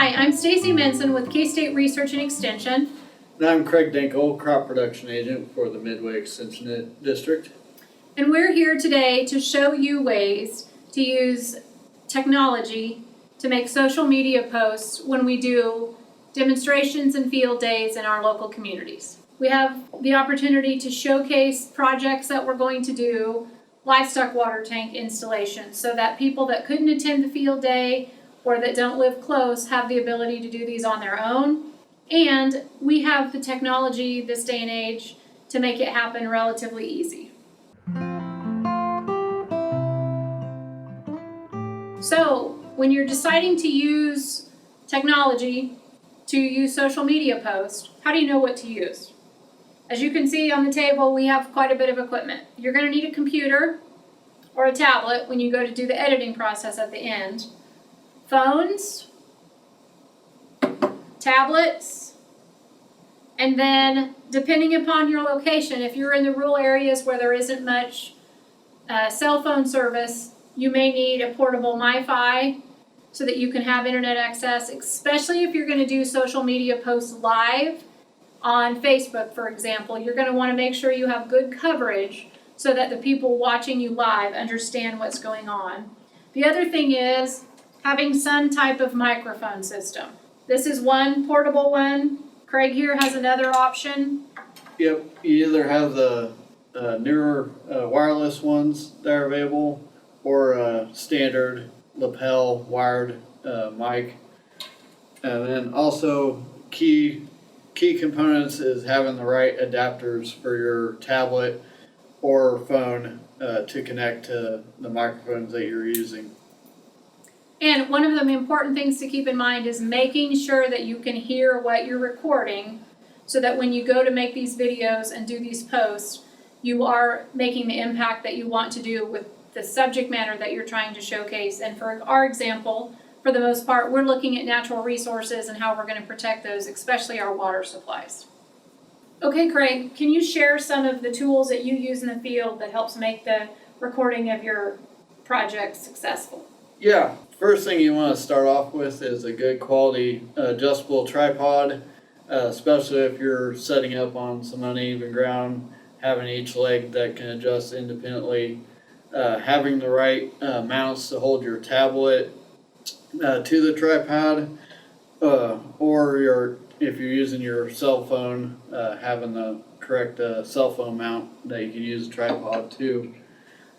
Hi, I'm Stacy Minson with K-State Research and Extension. And I'm Craig Dinkle, Crop Production Agent for the Midway Extension District. And we're here today to show you ways to use technology to make social media posts when we do demonstrations and field days in our local communities. We have the opportunity to showcase projects that we're going to do, livestock water tank installations, so that people that couldn't attend the field day or that don't live close have the ability to do these on their own. And we have the technology this day and age to make it happen relatively easy. So when you're deciding to use technology to use social media posts, how do you know what to use? As you can see on the table, we have quite a bit of equipment. You're going to need a computer or a tablet when you go to do the editing process at the end. Phones, tablets, and then depending upon your location, if you're in the rural areas where there isn't much cell phone service, you may need a portable MiFi so that you can have internet access, especially if you're going to do social media posts live on Facebook, for example. You're going to want to make sure you have good coverage so that the people watching you live understand what's going on. The other thing is having some type of microphone system. This is one portable one. Craig here has another option. Yep, you either have the newer wireless ones that are available or a standard lapel wired mic. And then also key components is having the right adapters for your tablet or phone to connect to the microphones that you're using. And one of the important things to keep in mind is making sure that you can hear what you're recording so that when you go to make these videos and do these posts, you are making the impact that you want to do with the subject matter that you're trying to showcase. And for our example, for the most part, we're looking at natural resources and how we're going to protect those, especially our water supplies. Okay, Craig, can you share some of the tools that you use in the field that helps make the recording of your project successful? Yeah, first thing you want to start off with is a good quality adjustable tripod, especially if you're setting up on some uneven ground, having each leg that can adjust independently, having the right mounts to hold your tablet to the tripod, or if you're using your cell phone, having the correct cell phone mount that you can use a tripod to.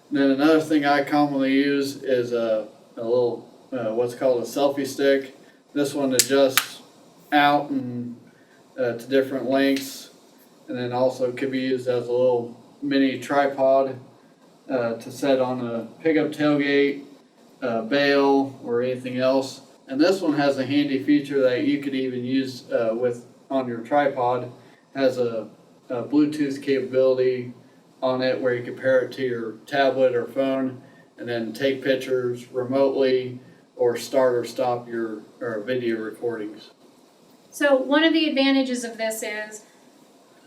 And then another thing I commonly use is a little what's called a selfie stick. This one adjusts out and to different lengths, and then also could be used as a little mini tripod to set on a pickup tailgate, bale, or anything else. And this one has a handy feature that you could even use on your tripod. It has a Bluetooth capability on it where you can pair it to your tablet or phone and then take pictures remotely or start or stop your video recordings. So one of the advantages of this is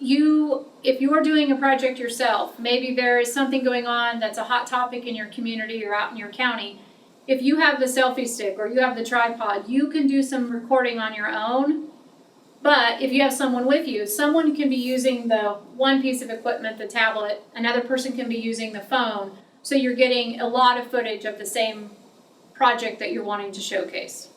if you're doing a project yourself, maybe there is something going on that's a hot topic in your community or out in your county. If you have the selfie stick or you have the tripod, you can do some recording on your own. But if you have someone with you, someone can be using the one piece of equipment, the tablet, another person can be using the phone. So you're getting a lot of footage of the same project that you're wanting to showcase.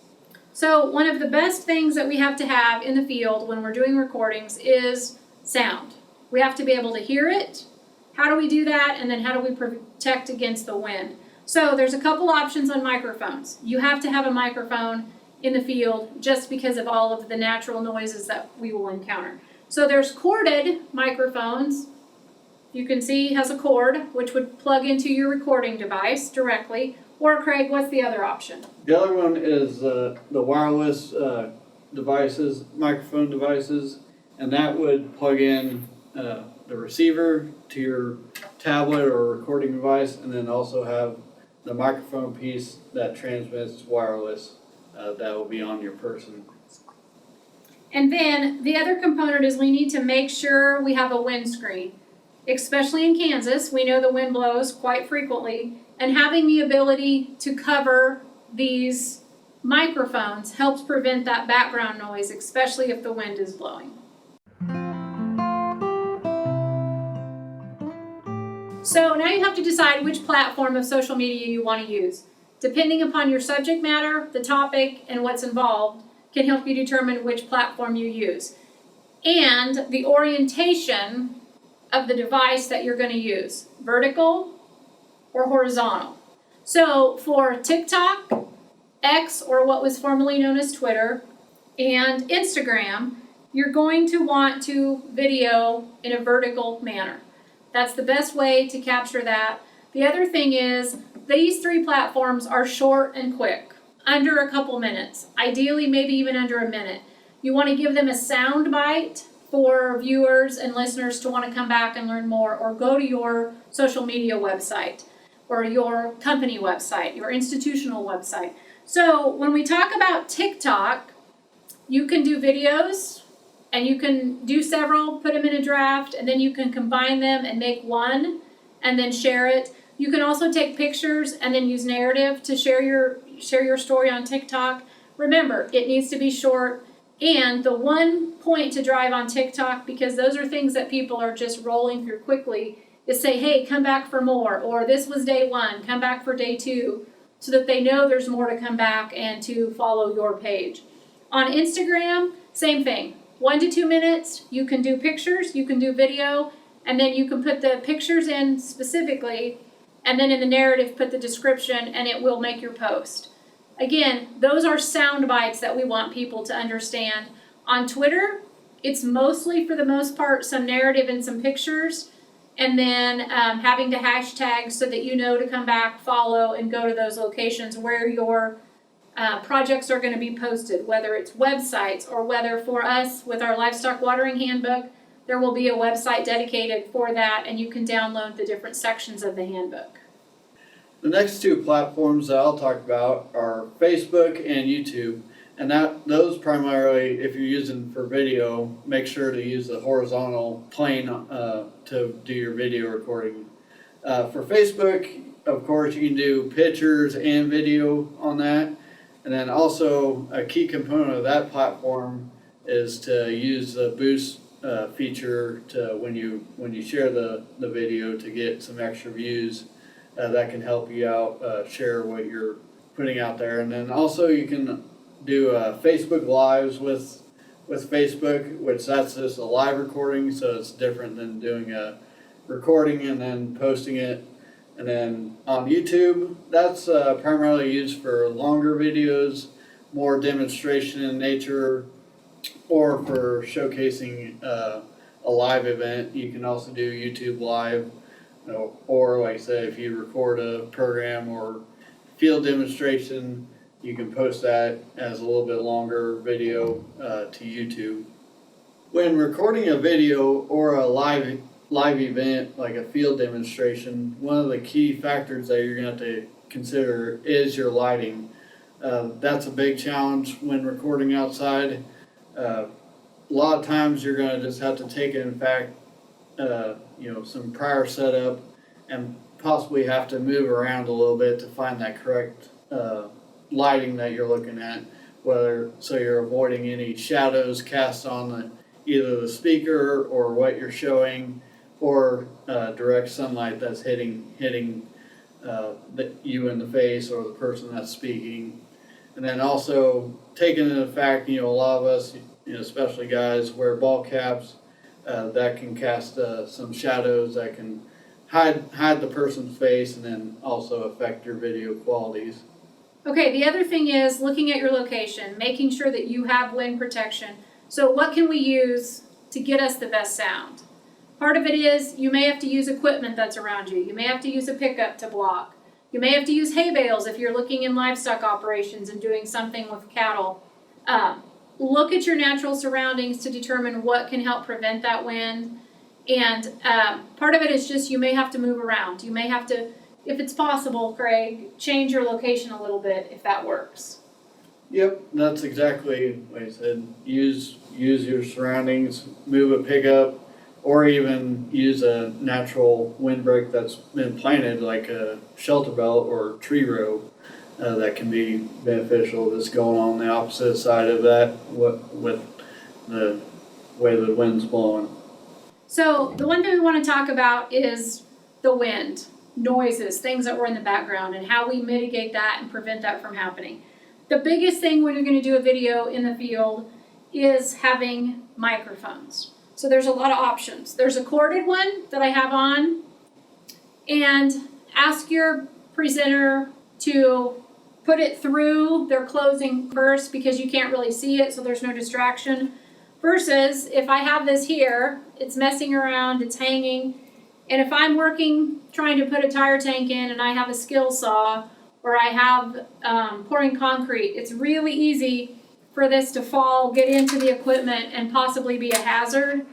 So one of the best things that we have to have in the field when we're doing recordings is sound. We have to be able to hear it. How do we do that? And then how do we protect against the wind? So there's a couple options on microphones. You have to have a microphone in the field just because of all of the natural noises that we will encounter. So there's corded microphones. You can see has a cord, which would plug into your recording device directly. Or Craig, what's the other option? The other one is the wireless devices, microphone devices, and that would plug in the receiver to your tablet or recording device, and then also have the microphone piece that transmits wireless that will be on your person. And then the other component is we need to make sure we have a windscreen. Especially in Kansas, we know the wind blows quite frequently, and having the ability to cover these microphones helps prevent that background noise, especially if the wind is blowing. So now you have to decide which platform of social media you want to use. Depending upon your subject matter, the topic, and what's involved can help you determine which platform you use. And the orientation of the device that you're going to use, vertical or horizontal. So for TikTok, X, or what was formerly known as Twitter, and Instagram, you're going to want to video in a vertical manner. That's the best way to capture that. The other thing is, these 3 platforms are short and quick, under a couple minutes, ideally maybe even under a minute. You want to give them a sound bite for viewers and listeners to want to come back and learn more, or go to your social media website, or your company website, your institutional website. So when we talk about TikTok, you can do videos, and you can do several, put them in a draft, and then you can combine them and make one, and then share it. You can also take pictures and then use narrative to share your story on TikTok. Remember, it needs to be short. And the one point to drive on TikTok, because those are things that people are just rolling through quickly, is say, hey, come back for more, or this was day 1, come back for day 2, so that they know there's more to come back and to follow your page. On Instagram, same thing. 1 to 2 minutes, you can do pictures, you can do video, and then you can put the pictures in specifically, and then in the narrative put the description, and it will make your post. Again, those are sound bites that we want people to understand. On Twitter, it's mostly, for the most part, some narrative and some pictures, and then having the hashtag so that you know to come back, follow, and go to those locations where your projects are going to be posted, whether it's websites, or whether for us with our livestock watering handbook, there will be a website dedicated for that, and you can download the different sections of the handbook. The next 2 platforms that I'll talk about are Facebook and YouTube. And those primarily, if you're using for video, make sure to use the horizontal plane to do your video recording. For Facebook, of course, you can do pictures and video on that. And then also a key component of that platform is to use the boost feature to when you share the video to get some extra views. That can help you out, share what you're putting out there. And then also you can do Facebook Lives with Facebook, which that's just a live recording, so it's different than doing a recording and then posting it. And then on YouTube, that's primarily used for longer videos, more demonstration in nature, or for showcasing a live event. You can also do YouTube Live, or like I said, if you record a program or field demonstration, you can post that as a little bit longer video to YouTube. When recording a video or a live event like a field demonstration, one of the key factors that you're going to have to consider is your lighting. That's a big challenge when recording outside. A lot of times you're going to just have to take it, in fact, some prior setup, and possibly have to move around a little bit to find that correct lighting that you're looking at, so you're avoiding any shadows cast on either the speaker or what you're showing, or direct sunlight that's hitting you in the face or the person that's speaking. And then also taking into fact, a lot of us, especially guys, wear ball caps that can cast some shadows that can hide the person's face and then also affect your video qualities. Okay, the other thing is looking at your location, making sure that you have wind protection. So what can we use to get us the best sound? Part of it is you may have to use equipment that's around you. You may have to use a pickup to block. You may have to use hay bales if you're looking in livestock operations and doing something with cattle. Look at your natural surroundings to determine what can help prevent that wind. And part of it is just you may have to move around. You may have to, if it's possible, Craig, change your location a little bit if that works. Yep, that's exactly what I said. Use your surroundings, move a pickup, or even use a natural windbreak that's been planted, like a shelter belt or tree row. that can be beneficial that's going on the opposite side of that with the way the wind's blowing. So the one thing we want to talk about is the wind, noises, things that were in the background, and how we mitigate that and prevent that from happening. The biggest thing when you're going to do a video in the field is having microphones. So there's a lot of options. There's a corded one that I have on, and ask your presenter to put it through their closing first because you can't really see it, so there's no distraction. Versus if I have this here, it's messing around, it's hanging, and if I'm working trying to put a tire tank in and I have a skill saw or I have pouring concrete, it's really easy for this to fall, get into the equipment, and possibly be a hazard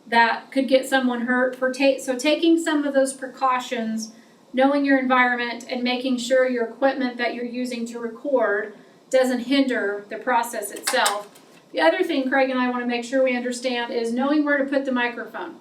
that could get someone hurt. So taking some of those precautions, knowing your environment, and making sure your equipment that you're using to record doesn't hinder the process itself. The other thing Craig and I want to make sure we understand is knowing where to put the microphone.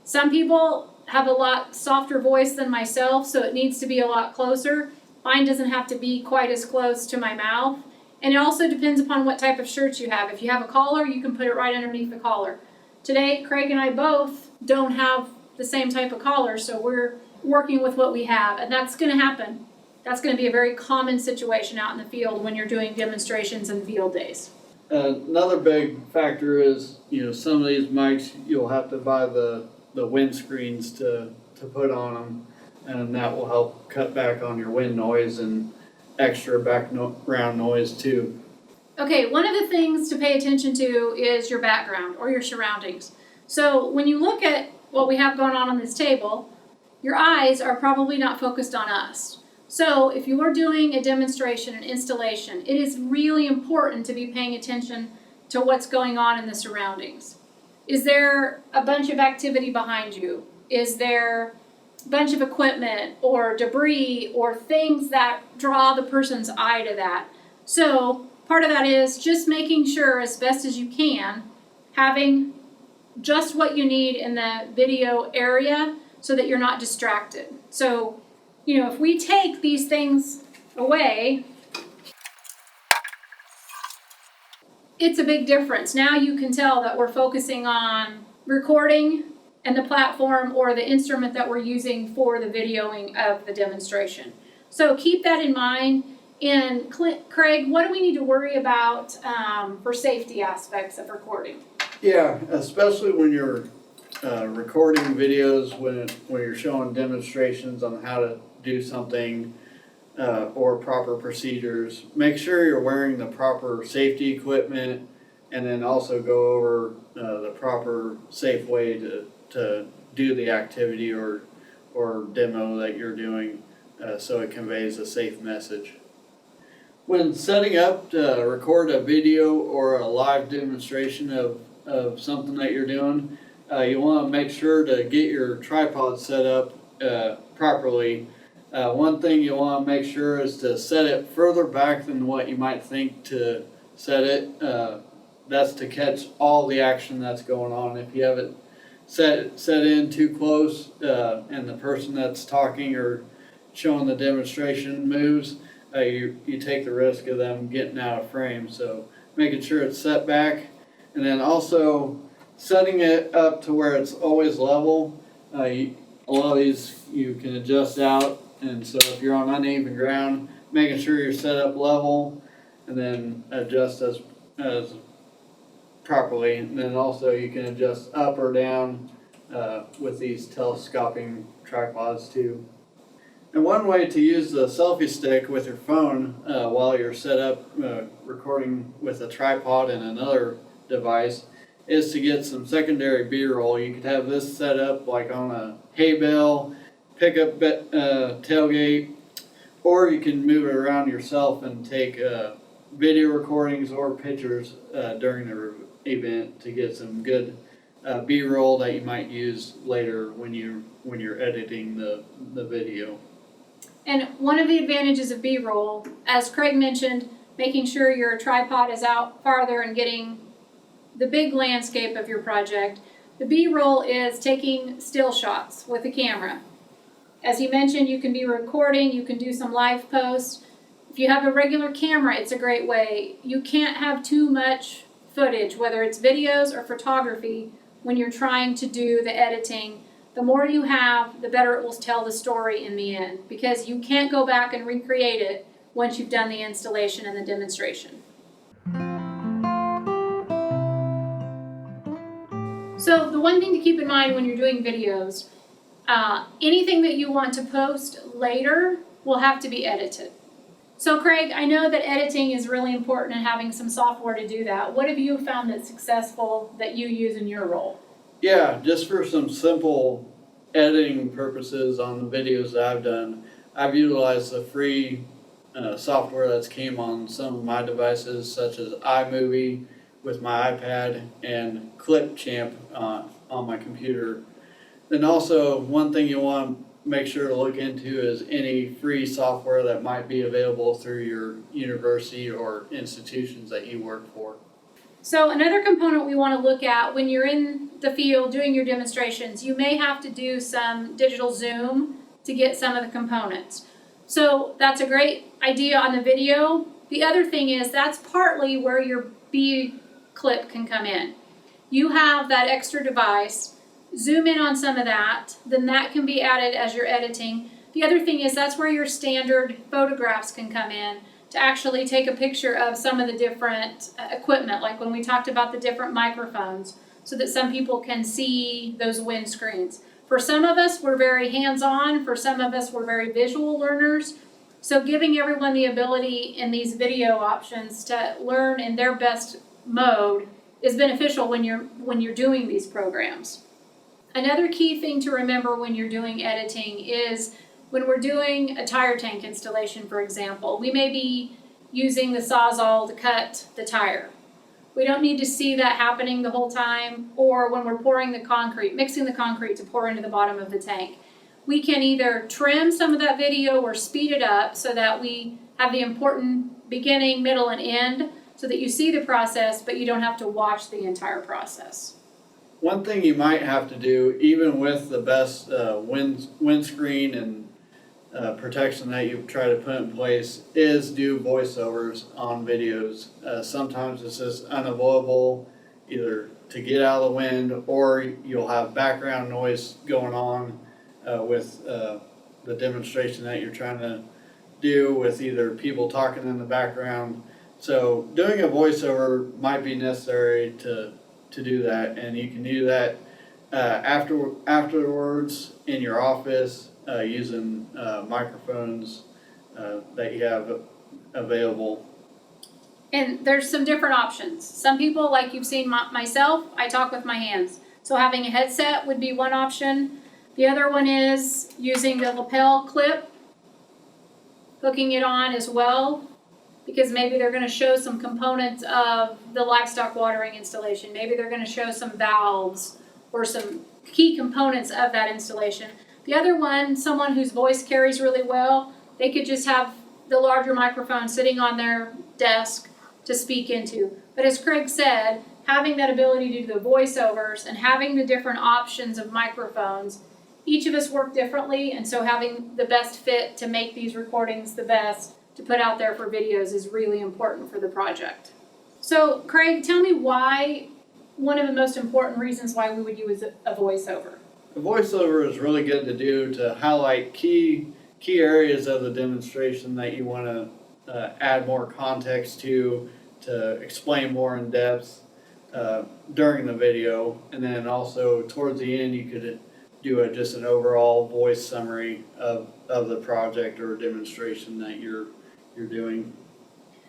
Some people have a lot softer voice than myself, so it needs to be a lot closer. Mine doesn't have to be quite as close to my mouth. And it also depends upon what type of shirt you have. If you have a collar, you can put it right underneath the collar. Today, Craig and I both don't have the same type of collar, so we're working with what we have, and that's going to happen. That's going to be a very common situation out in the field when you're doing demonstrations and field days. Another big factor is, some of these mics you'll have to buy the wind screens to put on them, and that will help cut back on your wind noise and extra background noise too. Okay, one of the things to pay attention to is your background or your surroundings. So when you look at what we have going on this table, your eyes are probably not focused on us. So if you are doing a demonstration, an installation, it is really important to be paying attention to what's going on in the surroundings. Is there a bunch of activity behind you? Is there a bunch of equipment or debris or things that draw the person's eye to that? So part of that is just making sure as best as you can, having just what you need in the video area so that you're not distracted. So, if we take these things away, it's a big difference. Now you can tell that we're focusing on recording and the platform or the instrument that we're using for the videoing of the demonstration. So keep that in mind. And Craig, what do we need to worry about for safety aspects of recording? Yeah, especially when you're recording videos, when you're showing demonstrations on how to do something or proper procedures. Make sure you're wearing the proper safety equipment, and then also go over the proper safe way to do the activity or demo that you're doing so it conveys a safe message. When setting up to record a video or a live demonstration of something that you're doing, you want to make sure to get your tripod set up properly. One thing you want to make sure is to set it further back than what you might think to set it. That's to catch all the action that's going on. If you have it set in too close and the person that's talking or showing the demonstration moves, you take the risk of them getting out of frame. So making sure it's set back, and then also setting it up to where it's always level. A lot of these you can adjust out, and so if you're on uneven ground, making sure you're set up level, and then adjust as properly. And then also you can adjust up or down with these telescoping tripods too. And one way to use the selfie stick with your phone while you're set up recording with a tripod and another device is to get some secondary B-roll. You could have this set up like on a hay bale, pickup tailgate, or you can move it around yourself and take video recordings or pictures during the event to get some good B-roll that you might use later when you're editing the video. And one of the advantages of B-roll, as Craig mentioned, making sure your tripod is out farther and getting the big landscape of your project. The B-roll is taking still shots with the camera. As he mentioned, you can be recording, you can do some live posts. If you have a regular camera, it's a great way. You can't have too much footage, whether it's videos or photography, when you're trying to do the editing. The more you have, the better it will tell the story in the end, because you can't go back and recreate it once you've done the installation and the demonstration. So the one thing to keep in mind when you're doing videos, anything that you want to post later will have to be edited. So Craig, I know that editing is really important and having some software to do that. What have you found that's successful that you use in your role? Yeah, just for some simple editing purposes on the videos that I've done, I've utilized the free software that's came on some of my devices, such as iMovie with my iPad and Clipchamp on my computer. Then also, one thing you want to make sure to look into is any free software that might be available through your university or institutions that you work for. So another component we want to look at when you're in the field doing your demonstrations, you may have to do some digital zoom to get some of the components. So that's a great idea on the video. The other thing is that's partly where your B clip can come in. You have that extra device, zoom in on some of that, then that can be added as you're editing. The other thing is that's where your standard photographs can come in to actually take a picture of some of the different equipment, like when we talked about the different microphones, so that some people can see those windscreens. For some of us, we're very hands-on. For some of us, we're very visual learners. So giving everyone the ability in these video options to learn in their best mode is beneficial when you're doing these programs. Another key thing to remember when you're doing editing is when we're doing a tire tank installation, for example, we may be using the Sawzall to cut the tire. We don't need to see that happening the whole time, or when we're pouring the concrete, mixing the concrete to pour into the bottom of the tank. We can either trim some of that video or speed it up so that we have the important beginning, middle, and end so that you see the process, but you don't have to watch the entire process. One thing you might have to do, even with the best windscreen and protection that you try to put in place, is do voiceovers on videos. Sometimes it's just unavoidable, either to get out of the wind, or you'll have background noise going on with the demonstration that you're trying to do, with either people talking in the background. So doing a voiceover might be necessary to do that, and you can do that afterwards in your office using microphones that you have available. And there's some different options. Some people, like you've seen myself, I talk with my hands. So having a headset would be one option. The other one is using the lapel clip, hooking it on as well, because maybe they're going to show some components of the livestock watering installation. Maybe they're going to show some valves or some key components of that installation. The other one, someone whose voice carries really well, they could just have the larger microphone sitting on their desk to speak into. But as Craig said, having that ability to do the voiceovers and having the different options of microphones, each of us work differently, and so having the best fit to make these recordings the best to put out there for videos is really important for the project. So Craig, tell me why, one of the most important reasons why we would use a voiceover. A voiceover is really good to do to highlight key areas of the demonstration that you want to add more context to explain more in depth during the video, and then also towards the end you could do just an overall voice summary of the project or demonstration that you're doing.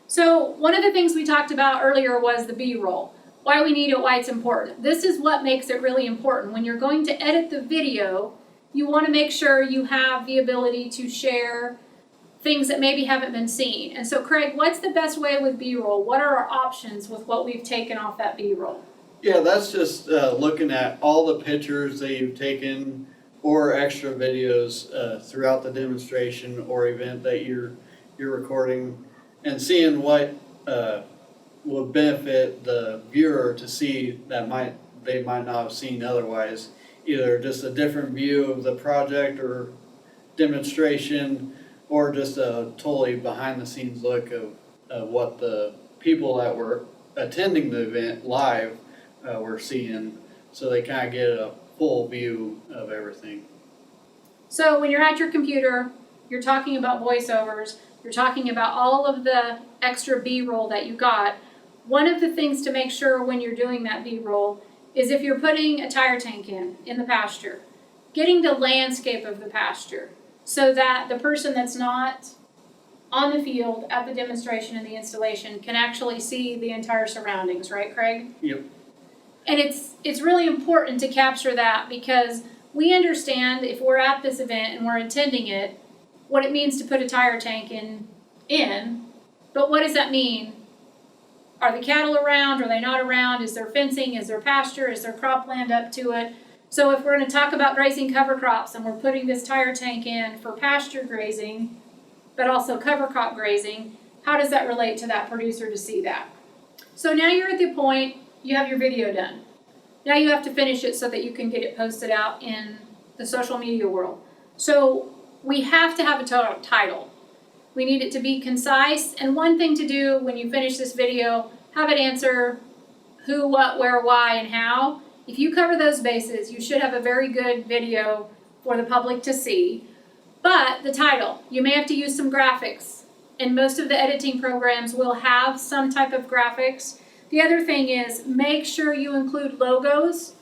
So one of the things we talked about earlier was the B-roll. Why we need it, why it's important. This is what makes it really important. When you're going to edit the video, you want to make sure you have the ability to share things that maybe haven't been seen. And so Craig, what's the best way with B-roll? What are our options with what we've taken off that B-roll? Yeah, that's just looking at all the pictures that you've taken or extra videos throughout the demonstration or event that you're recording, and seeing what will benefit the viewer to see that they might not have seen otherwise. Either just a different view of the project or demonstration, or just a totally behind the scenes look of what the people that were attending the event live were seeing, so they kind of get a full view of everything. So when you're at your computer, you're talking about voiceovers, you're talking about all of the extra B-roll that you got. One of the things to make sure when you're doing that B-roll is if you're putting a tire tank in the pasture, getting the landscape of the pasture so that the person that's not on the field at the demonstration and the installation can actually see the entire surroundings, right, Craig? Yep. And it's really important to capture that, because we understand if we're at this event and we're attending it, what it means to put a tire tank in, but what does that mean? Are the cattle around? Are they not around? Is there fencing? Is there pasture? Is there cropland up to it? So if we're going to talk about grazing cover crops and we're putting this tire tank in for pasture grazing, but also cover crop grazing, how does that relate to that producer to see that? So now you're at the point, you have your video done. Now you have to finish it so that you can get it posted out in the social media world. So we have to have a title. We need it to be concise, and one thing to do when you finish this video, have it answer who, what, where, why, and how. If you cover those bases, you should have a very good video for the public to see. But the title, you may have to use some graphics, and most of the editing programs will have some type of graphics. The other thing is, make sure you include logos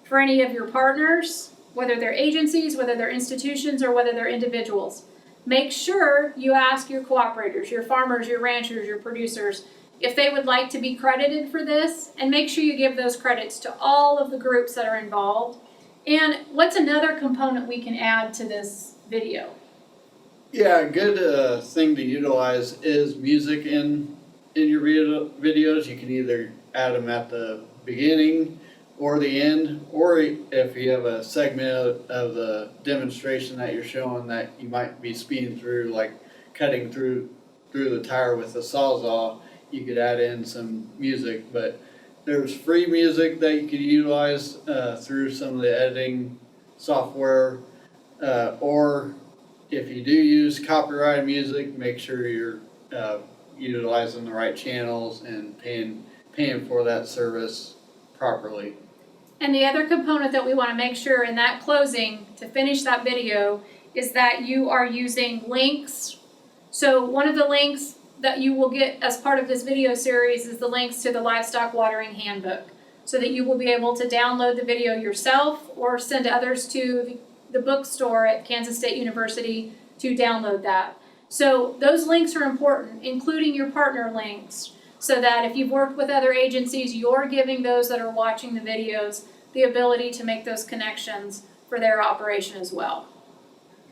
for any of your partners, whether they're agencies, whether they're institutions, or whether they're individuals. Make sure you ask your cooperators, your farmers, your ranchers, your producers, if they would like to be credited for this, and make sure you give those credits to all of the groups that are involved. And what's another component we can add to this video? Yeah, a good thing to utilize is music in your videos. You can either add them at the beginning or the end, or if you have a segment of the demonstration that you're showing that you might be speeding through, like cutting through the tire with a sawzall, you could add in some music. But there's free music that you could utilize through some of the editing software, or if you do use copyrighted music, make sure you're utilizing the right channels and paying for that service properly. And the other component that we want to make sure in that closing to finish that video is that you are using links. So one of the links that you will get as part of this video series is the links to the Livestock Watering Handbook, so that you will be able to download the video yourself or send others to the bookstore at Kansas State University to download that. So those links are important, including your partner links, so that if you've worked with other agencies, you're giving those that are watching the videos the ability to make those connections for their operation as well.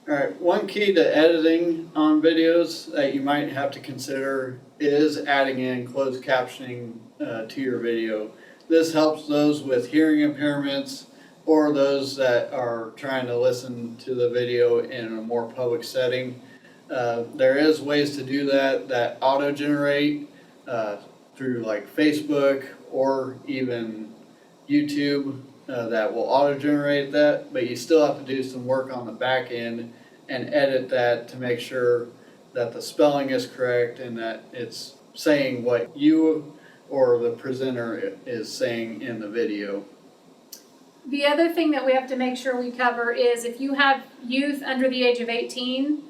All right, one key to editing on videos that you might have to consider is adding in closed captioning to your video. This helps those with hearing impairments or those that are trying to listen to the video in a more public setting. There is ways to do that auto-generate through like Facebook or even YouTube that will auto-generate that, but you still have to do some work on the back end and edit that to make sure that the spelling is correct and that it's saying what you or the presenter is saying in the video. The other thing that we have to make sure we cover is if you have youth under the age of 18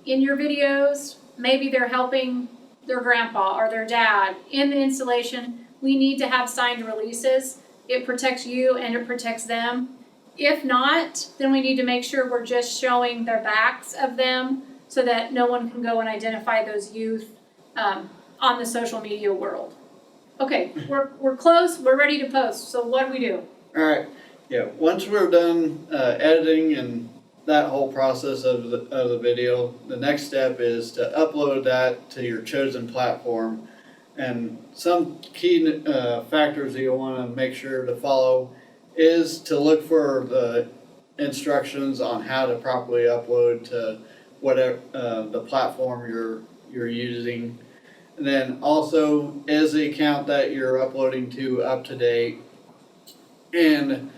in your videos, maybe they're helping their grandpa or their dad in the installation, we need to have signed releases. It protects you and it protects them. If not, then we need to make sure we're just showing their backs of them so that no one can go and identify those youth on the social media world. Okay, we're close, we're ready to post, so what do we do? All right, yeah, once we're done editing and that whole process of the video, the next step is to upload that to your chosen platform. And some key factors that you'll want to make sure to follow is to look for the instructions on how to properly upload to whatever the platform you're using. And then also, is the account that you're uploading to up to date? And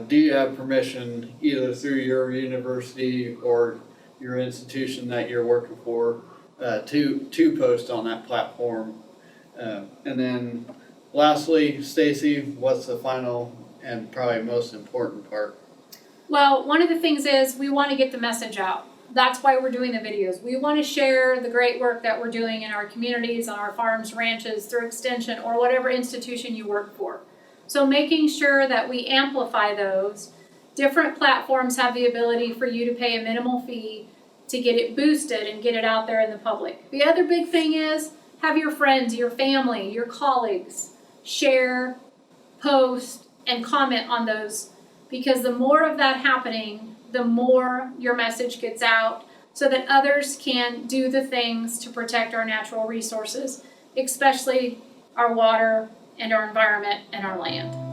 do you have permission either through your university or your institution that you're working for to post on that platform. And then lastly, Stacy, what's the final and probably most important part? Well, one of the things is we want to get the message out. That's why we're doing the videos. We want to share the great work that we're doing in our communities, on our farms, ranches, through Extension, or whatever institution you work for. So making sure that we amplify those. Different platforms have the ability for you to pay a minimal fee to get it boosted and get it out there in the public. The other big thing is have your friends, your family, your colleagues share, post, and comment on those, because the more of that happening, the more your message gets out so that others can do the things to protect our natural resources, especially our water and our environment and our land.